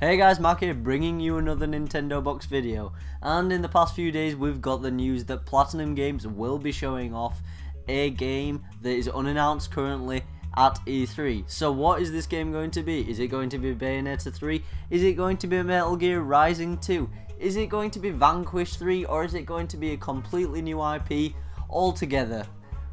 Hey guys, Mark here, bringing you another Nintendo Box video, and in the past few days we've got the news that Platinum Games will be showing off a game that is unannounced currently at E3. So what is this game going to be? Is it going to be Bayonetta 3? Is it going to be Metal Gear Rising 2? Is it going to be Vanquish 3? Or is it going to be a completely new IP altogether?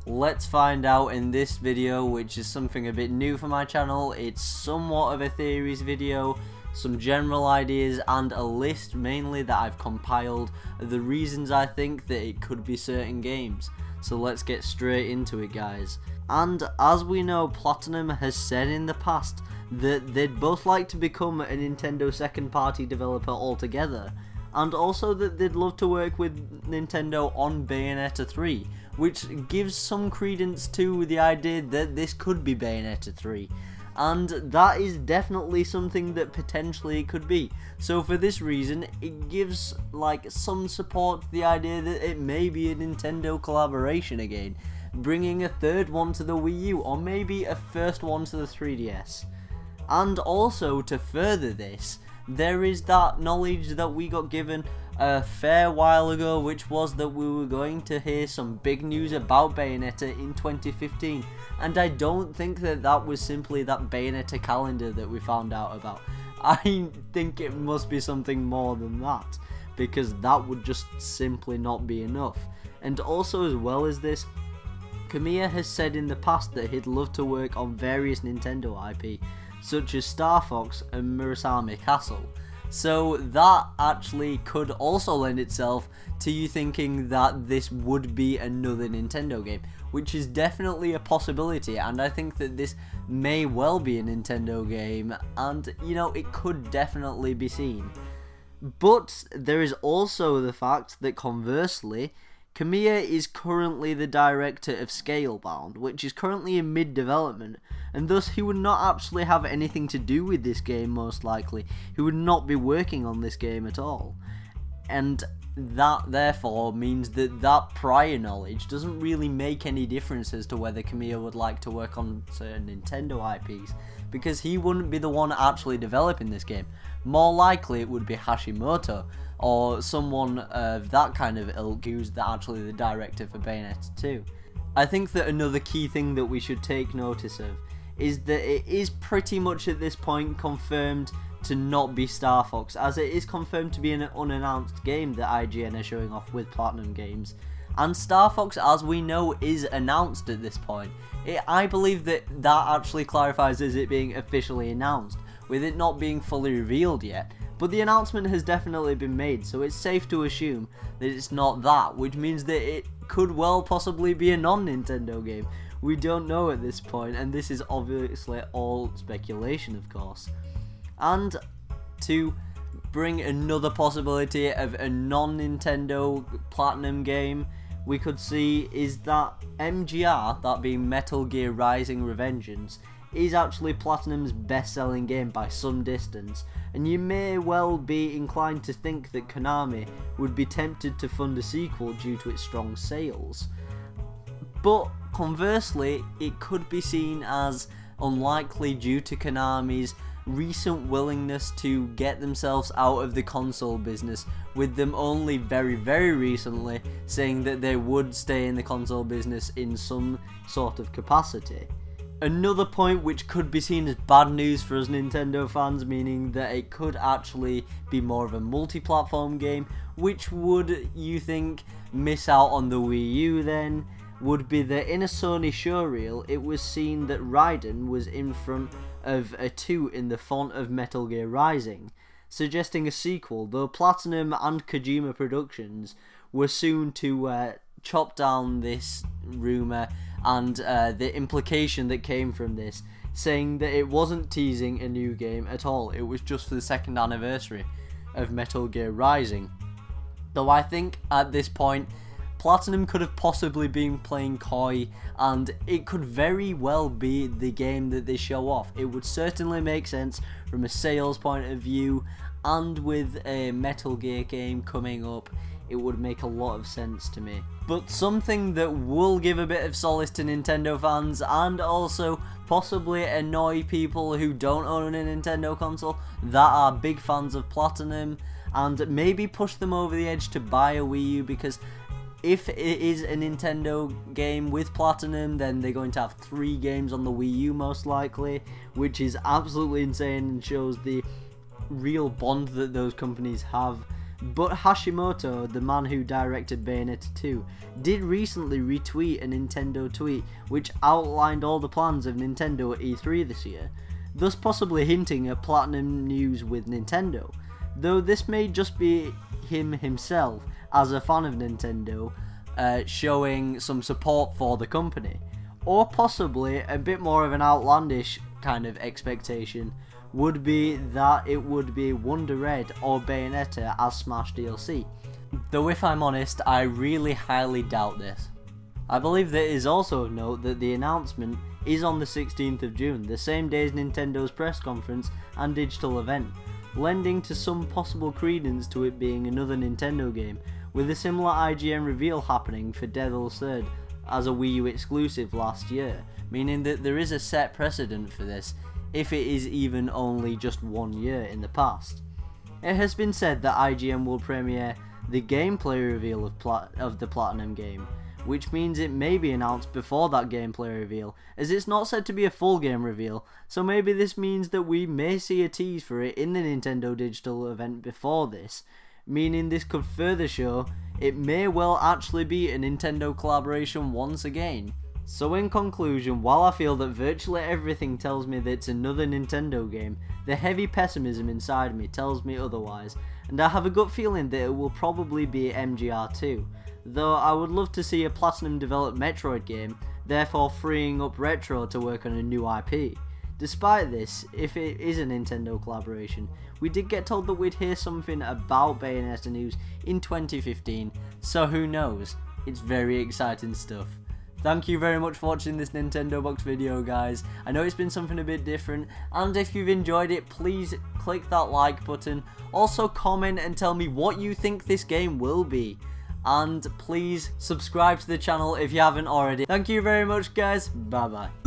Let's find out in this video, which is something a bit new for my channel. It's somewhat of a theories video, some general ideas, and a list mainly that I've compiled of the reasons I think that it could be certain games. So let's get straight into it, guys. And as we know, Platinum has said in the past that they'd both like to become a Nintendo second party developer altogether, and also that they'd love to work with Nintendo on Bayonetta 3, which gives some credence to the idea that this could be Bayonetta 3. And that is definitely something that potentially it could be. So for this reason, it gives like some support to the idea that it may be a Nintendo collaboration again, bringing a third one to the Wii U, or maybe a first one to the 3DS. And also, to further this, there is that knowledge that we got given a fair while ago, which was that we were going to hear some big news about Bayonetta in 2015, and I don't think that that was simply that Bayonetta calendar that we found out about. I think it must be something more than that, because that would just simply not be enough. And also, as well as this, Kamiya has said in the past that he'd love to work on various Nintendo IP, such as Star Fox and Murasame Castle. So that actually could also lend itself to you thinking that this would be another Nintendo game, which is definitely a possibility, and I think that this may well be a Nintendo game, and you know, it could definitely be seen. But there is also the fact that conversely, Kamiya is currently the director of Scalebound, which is currently in mid-development, and thus he would not actually have anything to do with this game most likely. He would not be working on this game at all. And that therefore means that that prior knowledge doesn't really make any difference as to whether Kamiya would like to work on certain Nintendo IPs, because he wouldn't be the one actually developing this game. More likely it would be Hashimoto, or someone of that kind of ilk who's actually the director for Bayonetta 2. I think that another key thing that we should take notice of is that it is pretty much at this point confirmed to not be Star Fox, as it is confirmed to be an unannounced game that IGN are showing off with Platinum Games. And Star Fox, as we know, is announced at this point. I believe that that actually clarifies as it being officially announced, with it not being fully revealed yet. But the announcement has definitely been made, so it's safe to assume that it's not that, which means that it could well possibly be a non-Nintendo game. We don't know at this point, and this is obviously all speculation, of course. And to bring another possibility of a non-Nintendo Platinum game we could see is that MGR, that being Metal Gear Rising Revengeance, is actually Platinum's best-selling game by some distance, and you may well be inclined to think that Konami would be tempted to fund a sequel due to its strong sales. But conversely, it could be seen as unlikely due to Konami's recent willingness to get themselves out of the console business, with them only very recently saying that they would stay in the console business in some sort of capacity. Another point which could be seen as bad news for us Nintendo fans, meaning that it could actually be more of a multi-platform game, which would, you think, miss out on the Wii U then, would be that in a Sony showreel it was seen that Raiden was in front of a 2 in the font of Metal Gear Rising, suggesting a sequel, though Platinum and Kojima Productions were soon to chop down this rumour and the implication that came from this, saying that it wasn't teasing a new game at all, it was just for the second anniversary of Metal Gear Rising. Though I think at this point Platinum could have possibly been playing coy, and it could very well be the game that they show off. It would certainly make sense from a sales point of view, and with a Metal Gear game coming up it would make a lot of sense to me. But something that will give a bit of solace to Nintendo fans and also possibly annoy people who don't own a Nintendo console that are big fans of Platinum, and maybe push them over the edge to buy a Wii U, because if it is a Nintendo game with Platinum, then they're going to have 3 games on the Wii U most likely, which is absolutely insane and shows the real bond that those companies have. But Hashimoto, the man who directed Bayonetta 2, did recently retweet a Nintendo tweet which outlined all the plans of Nintendo at E3 this year, thus possibly hinting at Platinum news with Nintendo, though this may just be him himself, as a fan of Nintendo, showing some support for the company. Or possibly a bit more of an outlandish kind of expectation would be that it would be Wonder Red or Bayonetta as Smash DLC. Though if I'm honest, I really highly doubt this. I believe that it is also of note that the announcement is on the 16th of June, the same day as Nintendo's press conference and digital event, lending to some possible credence to it being another Nintendo game, with a similar IGN reveal happening for Devil's Third as a Wii U exclusive last year, meaning that there is a set precedent for this, if it is even only just 1 year in the past. It has been said that IGN will premiere the gameplay reveal of the Platinum game, which means it may be announced before that gameplay reveal, as it's not said to be a full game reveal, so maybe this means that we may see a tease for it in the Nintendo digital event before this, meaning this could further show it may well actually be a Nintendo collaboration once again. So in conclusion, while I feel that virtually everything tells me that it's another Nintendo game, the heavy pessimism inside me tells me otherwise, and I have a gut feeling that it will probably be MGR2, though I would love to see a Platinum developed Metroid game, therefore freeing up Retro to work on a new IP. Despite this, if it is a Nintendo collaboration, we did get told that we'd hear something about Bayonetta news in 2015, so who knows, it's very exciting stuff. Thank you very much for watching this Nintendo Box video, guys. I know it's been something a bit different, and if you've enjoyed it, please click that like button. Also comment and tell me what you think this game will be. And please subscribe to the channel if you haven't already. Thank you very much, guys. Bye bye.